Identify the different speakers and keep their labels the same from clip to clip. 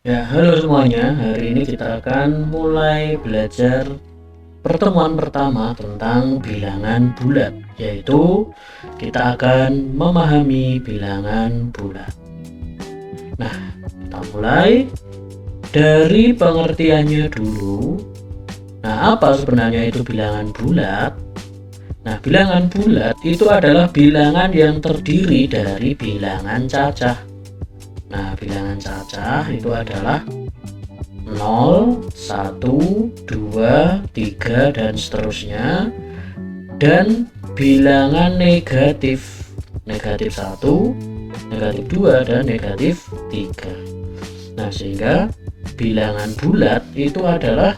Speaker 1: Ya, halo semuanya. Hari ini kita akan mulai belajar pertemuan pertama tentang bilangan bulat, yaitu kita akan memahami bilangan bulat. Nah, kita mulai dari pengertiannya dulu. Nah, apa sebenarnya itu bilangan bulat? Nah, bilangan bulat itu adalah bilangan yang terdiri dari bilangan cacah. Nah, bilangan cacah itu adalah 0, 1, 2, 3, dan seterusnya. Dan bilangan negatif, negatif 1, negatif 2, dan negatif 3. Nah, sehingga bilangan bulat itu adalah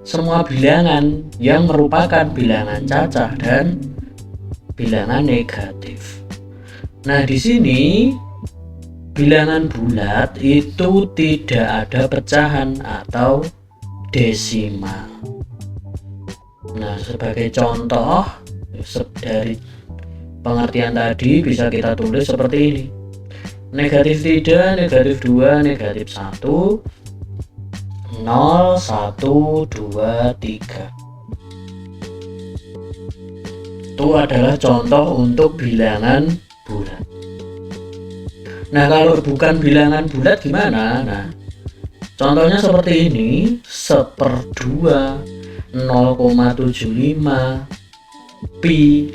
Speaker 1: semua bilangan yang merupakan bilangan cacah dan bilangan negatif. Nah, di sini bilangan bulat itu tidak ada pecahan atau desimal. Nah, sebagai contoh dari pengertian tadi bisa kita tulis seperti ini: negatif 3, negatif 2, negatif 1, 0, 1, 2, 3. Itu adalah contoh untuk bilangan bulat. Nah, kalau bukan bilangan bulat gimana? Nah, contohnya seperti ini: 1/2, 0,75, pi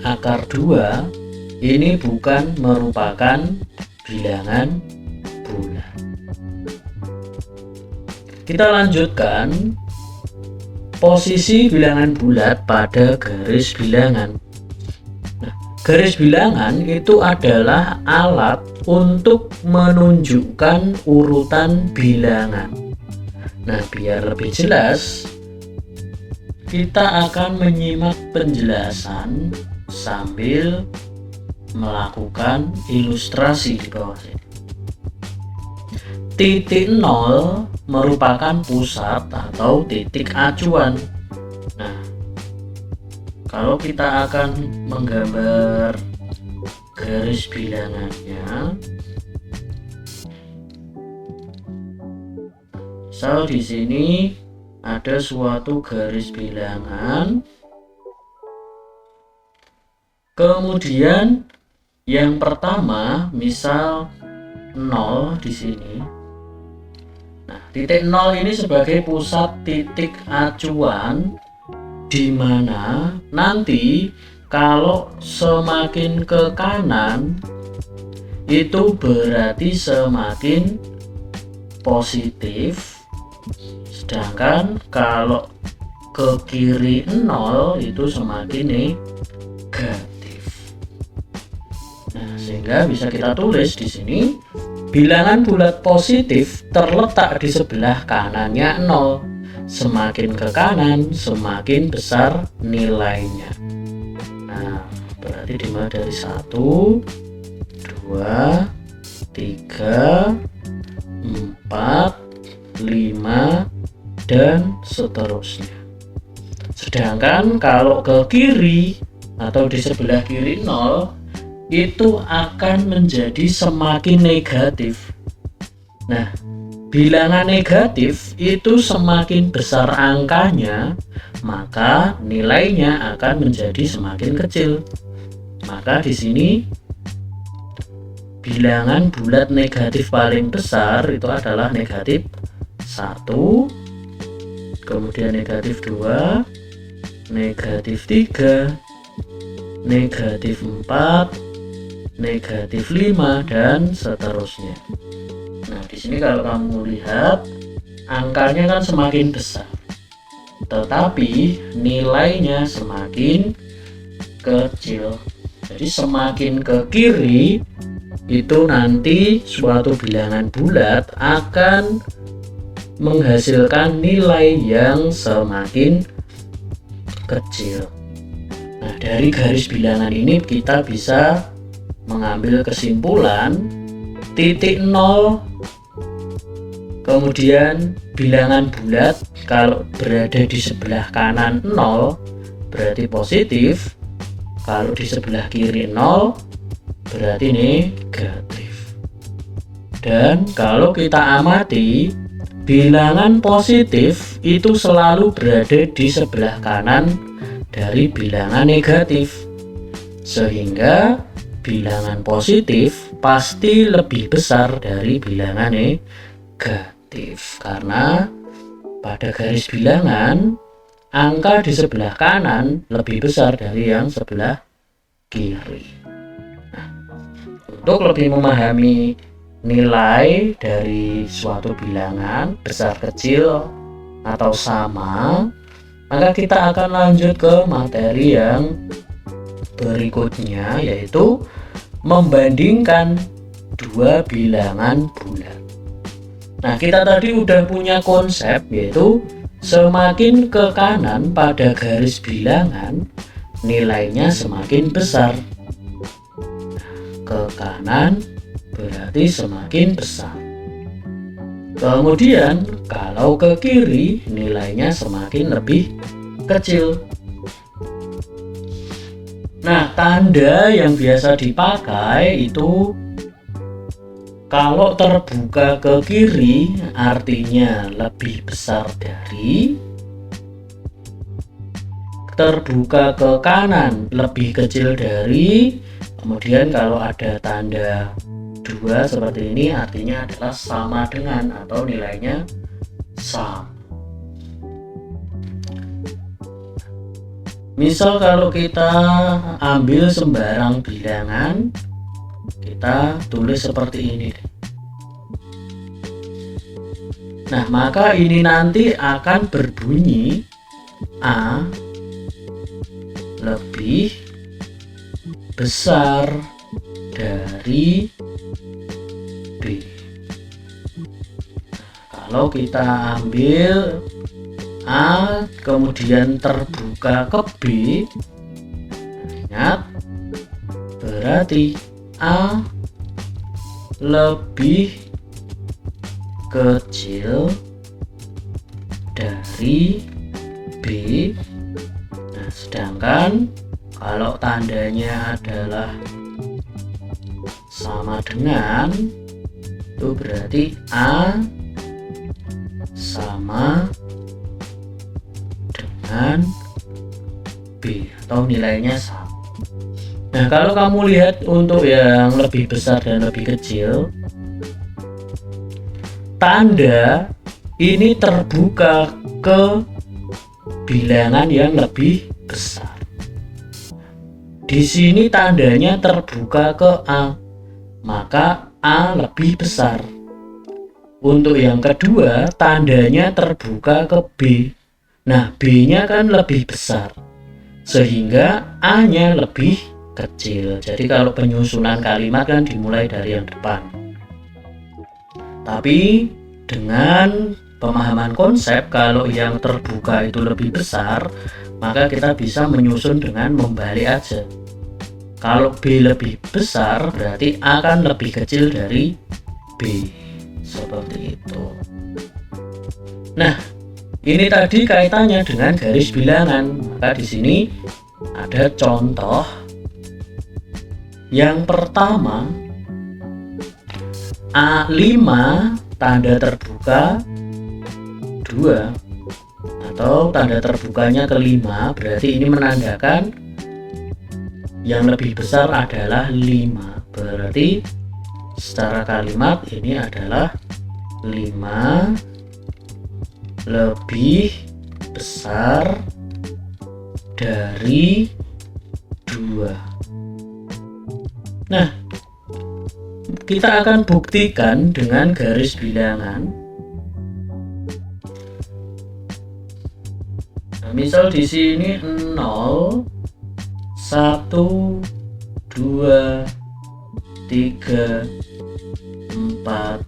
Speaker 1: akar 2. Ini bukan merupakan bilangan bulat. Kita lanjutkan posisi bilangan bulat pada garis bilangan. Garis bilangan itu adalah alat untuk menunjukkan urutan bilangan. Nah, biar lebih jelas, kita akan menyimak penjelasan sambil melakukan ilustrasi di bawah sini. Titik 0 merupakan pusat atau titik acuan. Nah, kalau kita akan menggambar garis bilangannya, misal di sini ada suatu garis bilangan, kemudian yang pertama misal 0 di sini. Nah, titik 0 ini sebagai pusat titik acuan, di mana nanti kalau semakin ke kanan itu berarti semakin positif, sedangkan kalau ke kiri 0 itu semakin negatif. Nah, sehingga bisa kita tulis di sini: bilangan bulat positif terletak di sebelah kanannya 0. Semakin ke kanan, semakin besar nilainya. Nah, berarti dimulai dari 1, 2, 3, 4, 5, dan seterusnya. Sedangkan kalau ke kiri atau di sebelah kiri 0, itu akan menjadi semakin negatif. Nah, bilangan negatif itu semakin besar angkanya, maka nilainya akan menjadi semakin kecil. Maka di sini bilangan bulat negatif paling besar itu adalah negatif 1, kemudian negatif 2, negatif 3, negatif 4, negatif 5, dan seterusnya. Nah, di sini kalau kamu lihat angkanya kan semakin besar, tetapi nilainya semakin kecil. Jadi semakin ke kiri itu nanti suatu bilangan bulat akan menghasilkan nilai yang semakin kecil. Nah, dari garis bilangan ini kita bisa mengambil kesimpulan titik 0, kemudian bilangan bulat kalau berada di sebelah kanan 0 berarti positif, kalau di sebelah kiri 0 berarti negatif. Dan kalau kita amati, bilangan positif itu selalu berada di sebelah kanan dari bilangan negatif. Sehingga bilangan positif pasti lebih besar dari bilangan negatif. Karena pada garis bilangan, angka di sebelah kanan lebih besar dari yang sebelah kiri. Nah, untuk lebih memahami nilai dari suatu bilangan besar, kecil, atau sama, maka kita akan lanjut ke materi yang berikutnya, yaitu membandingkan dua bilangan bulat. Nah, kita tadi udah punya konsep, yaitu semakin ke kanan pada garis bilangan nilainya semakin besar. Ke kanan berarti semakin besar. Kemudian kalau ke kiri nilainya semakin lebih kecil. Nah, tanda yang biasa dipakai itu kalau terbuka ke kiri artinya lebih besar dari, terbuka ke kanan lebih kecil dari. Kemudian kalau ada tanda 2 seperti ini artinya adalah sama dengan atau nilainya sama. Misal kalau kita ambil sembarang bilangan, kita tulis seperti ini. Nah, maka ini nanti akan berbunyi A lebih besar dari B. Kalau kita ambil A kemudian terbuka ke B, ingat berarti A lebih kecil dari B. Nah, sedangkan kalau tandanya adalah sama dengan, itu berarti A sama dengan B atau nilainya sama. Nah, kalau kamu lihat untuk yang lebih besar dan lebih kecil, tanda ini terbuka ke bilangan yang lebih besar. Di sini tandanya terbuka ke A, maka A lebih besar. Untuk yang kedua, tandanya terbuka ke B. Nah, B-nya kan lebih besar, sehingga A-nya lebih kecil. Jadi kalau penyusunan kalimat kan dimulai dari yang depan. Tapi dengan pemahaman konsep, kalau yang terbuka itu lebih besar, maka kita bisa menyusun dengan membalik aja. Kalau B lebih besar, berarti A kan lebih kecil dari B. Seperti itu. Nah, ini tadi kaitannya dengan garis bilangan. Maka di sini ada contoh. Yang pertama, A5 tanda terbuka 2 atau tanda terbukanya ke-5, berarti ini menandakan yang lebih besar adalah 5. Berarti secara kalimat ini adalah 5 lebih besar dari 2. Nah, kita akan buktikan dengan garis bilangan. Nah, misal di sini 0, 1, 2, 3, 4,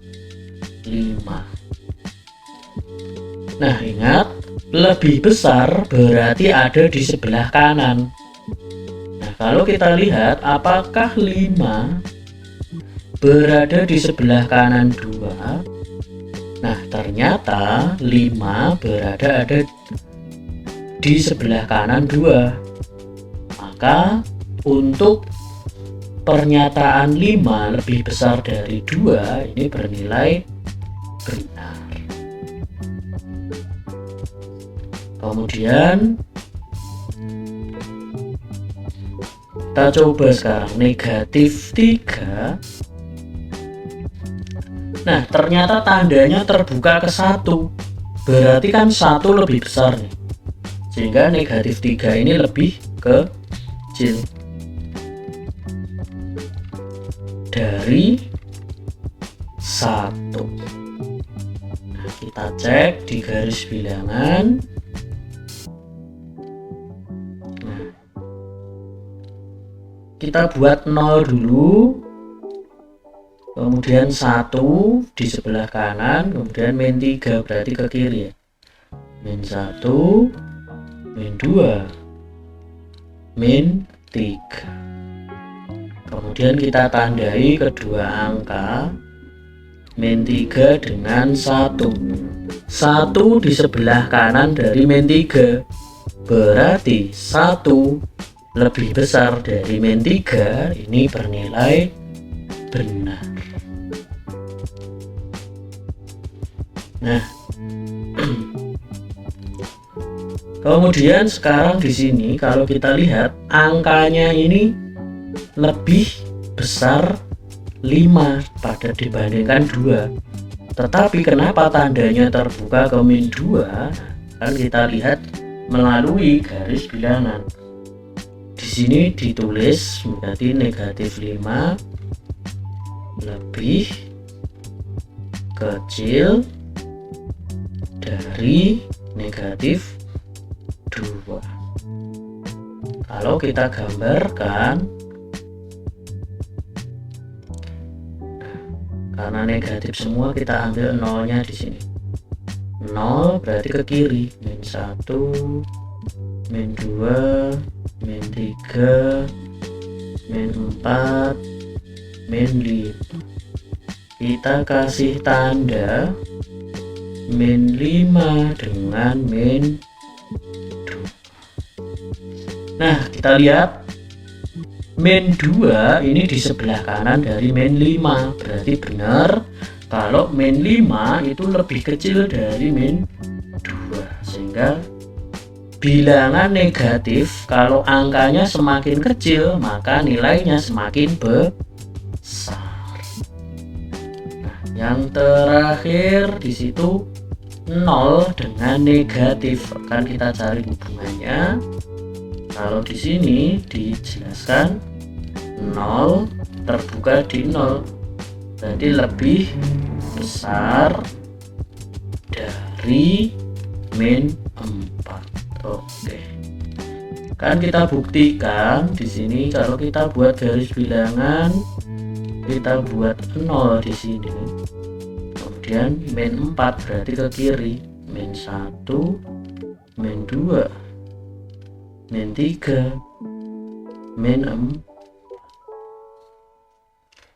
Speaker 1: 5. Nah, ingat, lebih besar berarti ada di sebelah kanan. Nah, kalau kita lihat apakah 5 berada di sebelah kanan 2. Nah, ternyata 5 berada di sebelah kanan 2. Maka untuk pernyataan 5 lebih besar dari 2 ini bernilai benar. Kemudian kita coba sekarang negatif 3. Nah, ternyata tandanya terbuka ke 1. Berarti kan 1 lebih besar nih. Sehingga negatif 3 ini lebih kecil dari 1. Nah, kita cek di garis bilangan. Nah, kita buat 0 dulu, kemudian 1 di sebelah kanan, kemudian min 3 berarti ke kiri ya. Min 1, min 2, min 3. Kemudian kita tandai kedua angka min 3 dengan 1. 1 di sebelah kanan dari min 3. Berarti 1 lebih besar dari min 3, ini bernilai benar. Nah, kemudian sekarang di sini kalau kita lihat angkanya ini lebih besar 5 pada dibandingkan 2. Tetapi kenapa tandanya terbuka ke min 2? Kan kita lihat melalui garis bilangan. Di sini ditulis berarti negatif 5 lebih kecil dari negatif 2. Kalau kita gambarkan, karena negatif semua kita ambil nolnya di sini. 0 berarti ke kiri, min 1, min 2, min 3, min 4, min 5. Kita kasih tanda min 5 dengan min 2. Nah, kita lihat min 2 ini di sebelah kanan dari min 5. Berarti benar kalau min 5 itu lebih kecil dari min 2. Sehingga bilangan negatif kalau angkanya semakin kecil maka nilainya semakin besar. Nah, yang terakhir di situ 0 dengan negatif. Akan kita cari hubungannya. Kalau di sini dijelaskan 0 terbuka di 0, berarti lebih besar dari min 4. Oke. Kan kita buktikan di sini kalau kita buat garis bilangan, kita buat 0 di sini. Kemudian min 4 berarti ke kiri, min 1, min 2, min 3, min 4.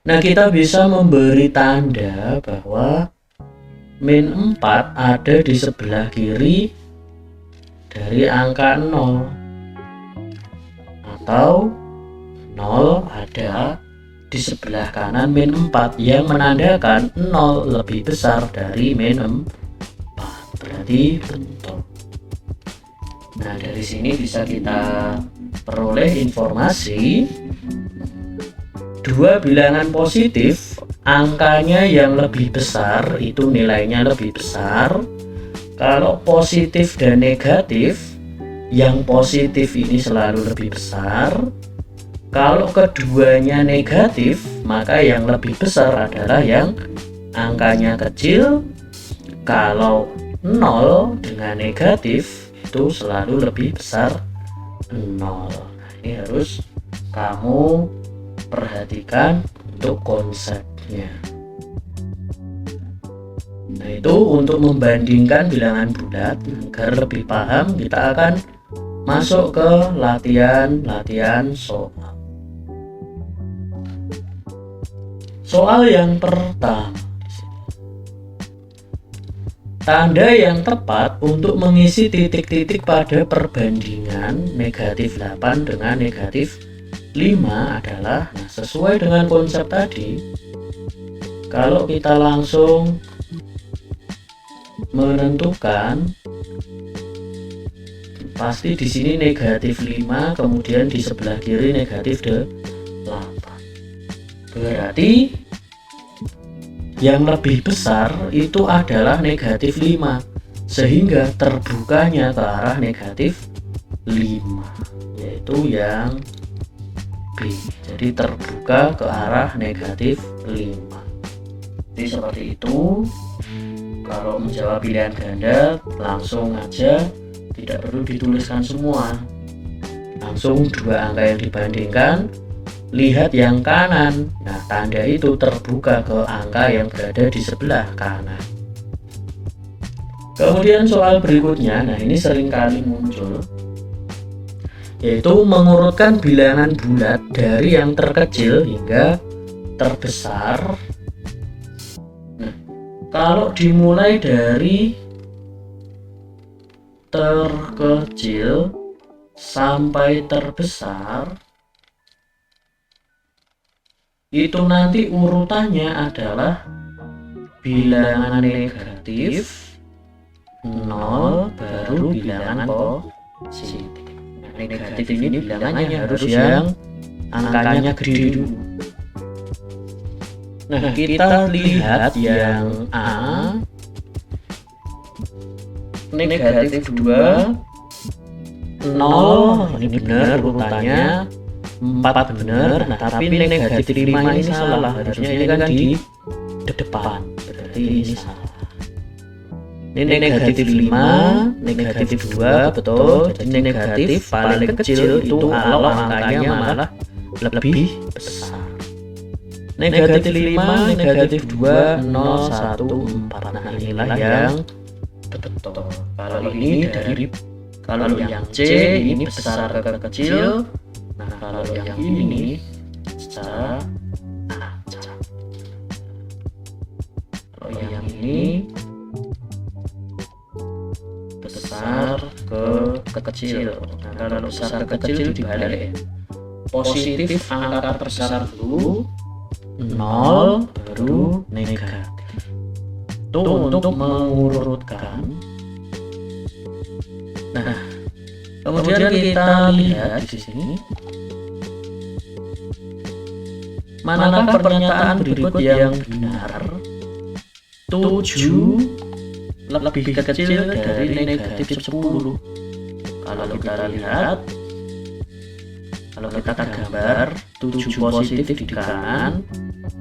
Speaker 1: Nah, kita bisa memberi tanda bahwa min 4 ada di sebelah kiri dari angka 0, atau 0 ada di sebelah kanan min 4 yang menandakan 0 lebih besar dari min 4. Berarti betul. Nah, dari sini bisa kita peroleh informasi dua bilangan positif angkanya yang lebih besar itu nilainya lebih besar. Kalau positif dan negatif, yang positif ini selalu lebih besar. Kalau keduanya negatif, maka yang lebih besar adalah yang angkanya kecil. Kalau 0 dengan negatif itu selalu lebih besar 0. Nah, ini harus kamu perhatikan untuk konsepnya. Nah, itu untuk membandingkan bilangan bulat. Agar lebih paham, kita akan masuk ke latihan soal. Soal yang pertama, tanda yang tepat untuk mengisi titik-titik pada perbandingan negatif 8 dengan negatif 5 adalah, nah sesuai dengan konsep tadi, kalau kita langsung menentukan, pasti di sini negatif 5, kemudian di sebelah kiri negatif 8. Berarti yang lebih besar itu adalah negatif 5, sehingga terbukanya ke arah negatif 5, yaitu yang B. Jadi terbuka ke arah negatif 5. Jadi seperti itu. Kalau menjawab pilihan ganda, langsung aja, tidak perlu dituliskan semua, langsung dua angka yang dibandingkan, lihat yang kanan. Nah, tanda itu terbuka ke angka yang berada di sebelah kanan. Kemudian soal berikutnya, nah ini sering kali muncul, yaitu mengurutkan bilangan bulat dari yang terkecil hingga terbesar. Nah, kalau dimulai dari terkecil sampai terbesar, itu nanti urutannya adalah bilangan negatif 0 baru bilangan positif. Nah, negatif ini bilangannya harus yang angkanya gede dulu. Nah, kita lihat yang A, negatif 2, 0, ini benar urutannya, 4 benar. Nah, tapi negatif 5 ini salah, harusnya ini kan di depan, berarti ini salah. Ini negatif 5, negatif 2, betul. Jadi negatif paling kecil itu kalau angkanya malah lebih besar. Negatif 5, negatif 2, 0, 1, 4. Nah, inilah yang betul. Kalau ini dari, kalau yang C ini besar ke kecil. Nah, kalau yang ini secara acak. Kalau yang ini besar ke kecil. Nah, kalau besar ke kecil dibalik. Positif angka terbesar dulu, 0 baru negatif. Itu untuk mengurutkan. Nah, kemudian kita lihat di sini, manakah pernyataan berikut yang benar? 7 lebih kecil dari negatif 10. Kalau kita lihat, kalau kita gambar 7 positif di kanan,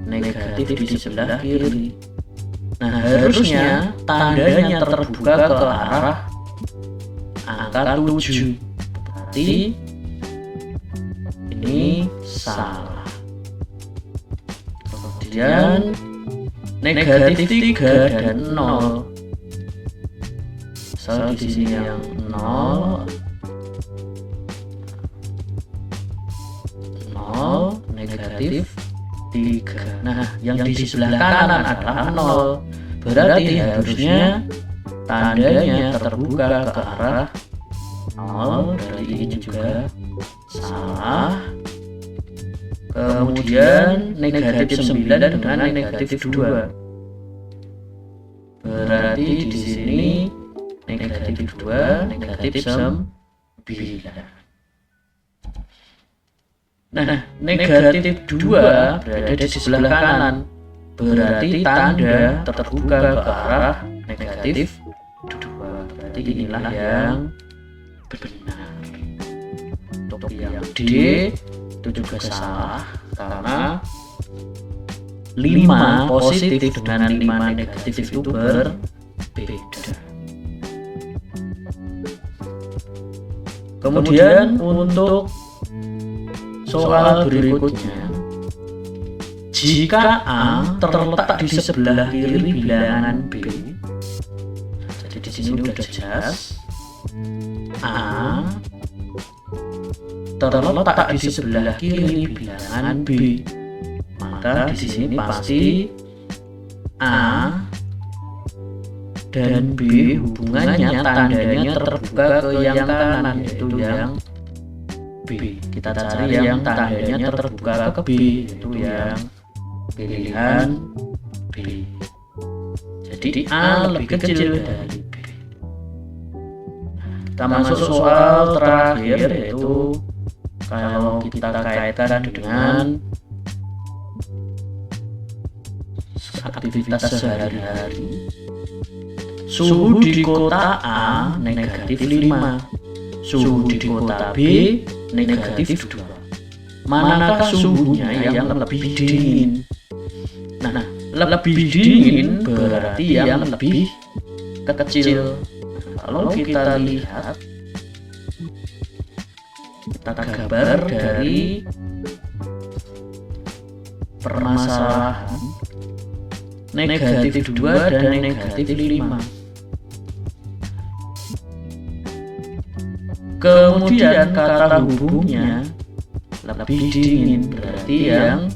Speaker 1: negatif di sebelah kiri. Nah, harusnya tandanya terbuka ke arah angka 7. Berarti ini salah. Kemudian negatif 3 dan 0. So, di sini yang 0, negatif 3. Nah, yang di sebelah kanan adalah 0. Berarti harusnya tandanya terbuka ke arah 0. Berarti ini juga salah. Kemudian negatif 9 dengan negatif 2. Berarti di sini negatif 2, negatif 9. Nah, negatif 2 berada di sebelah kanan. Berarti tanda terbuka ke arah negatif 2. Berarti inilah yang benar. Untuk yang D itu juga salah, karena 5 positif dengan 5 negatif itu berbeda. Kemudian untuk soal berikutnya, jika A terletak di sebelah kiri bilangan B, jadi di sini udah jelas, A terletak di sebelah kiri bilangan B, maka di sini pasti A dan B hubungannya tandanya terbuka ke yang kanan, yaitu yang B. Kita cari yang tandanya terbuka ke B, itu yang pilihan B. Jadi A lebih kecil dari B. Kita masuk soal terakhir, yaitu kalau kita kaitkan dengan aktivitas sehari-hari. Suhu di kota A negatif 5, suhu di kota B negatif 2. Manakah suhunya yang lebih dingin? Nah, lebih dingin berarti yang lebih kecil. Kalau kita lihat, kita gambar dari permasalahan negatif 2 dan negatif 5. Kemudian kata hubungnya lebih dingin, berarti yang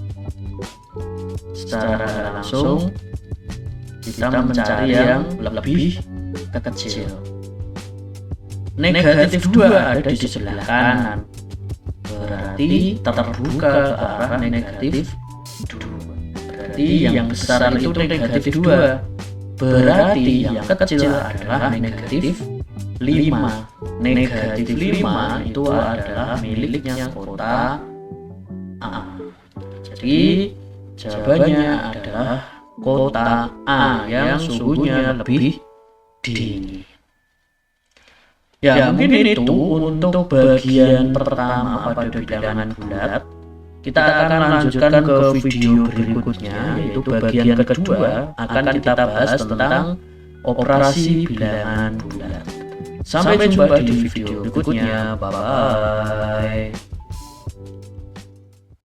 Speaker 1: secara langsung kita mencari yang lebih kecil. Negatif 2 ada di sebelah kanan, berarti terbuka ke arah negatif 2. Berarti yang besar itu negatif 2, berarti yang kecil adalah negatif 5. Negatif 5 itu adalah miliknya kota A. Jadi jawabannya adalah kota A yang suhunya lebih dingin. Ya, mungkin itu untuk bagian pertama pada bilangan bulat. Kita akan lanjutkan ke video berikutnya, yaitu bagian kedua akan kita bahas tentang operasi bilangan bulat. Sampai jumpa di video berikutnya. Bye bye.